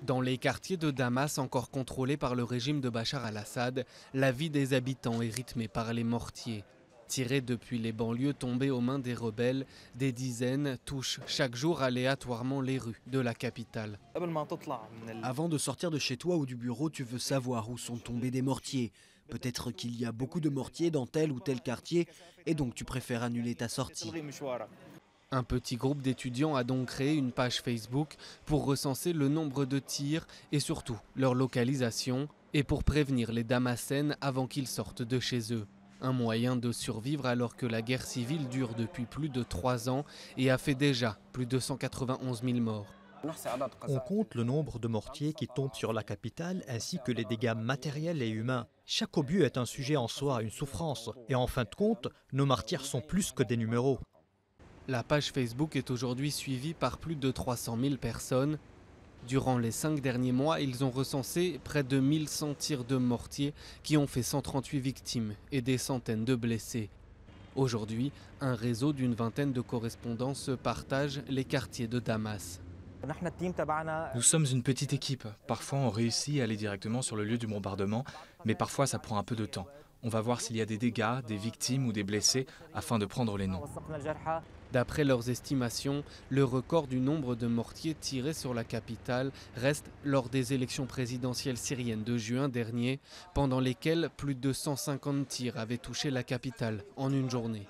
Dans les quartiers de Damas encore contrôlés par le régime de Bachar al-Assad, la vie des habitants est rythmée par les mortiers. Tirés depuis les banlieues tombées aux mains des rebelles, des dizaines touchent chaque jour aléatoirement les rues de la capitale. Avant de sortir de chez toi ou du bureau, tu veux savoir où sont tombés des mortiers. Peut-être qu'il y a beaucoup de mortiers dans tel ou tel quartier et donc tu préfères annuler ta sortie. Un petit groupe d'étudiants a donc créé une page Facebook pour recenser le nombre de tirs et surtout leur localisation et pour prévenir les Damascènes avant qu'ils sortent de chez eux. Un moyen de survivre alors que la guerre civile dure depuis plus de 3 ans et a fait déjà plus de 191 000 morts. On compte le nombre de mortiers qui tombent sur la capitale ainsi que les dégâts matériels et humains. Chaque obus est un sujet en soi, une souffrance. Et en fin de compte, nos martyrs sont plus que des numéros. La page Facebook est aujourd'hui suivie par plus de 300 000 personnes. Durant les 5 derniers mois, ils ont recensé près de 1100 tirs de mortier qui ont fait 138 victimes et des centaines de blessés. Aujourd'hui, un réseau d'une vingtaine de correspondants se partage les quartiers de Damas. Nous sommes une petite équipe. Parfois, on réussit à aller directement sur le lieu du bombardement, mais parfois, ça prend un peu de temps. On va voir s'il y a des dégâts, des victimes ou des blessés afin de prendre les noms. D'après leurs estimations, le record du nombre de mortiers tirés sur la capitale reste lors des élections présidentielles syriennes de juin dernier, pendant lesquelles plus de 150 tirs avaient touché la capitale en une journée.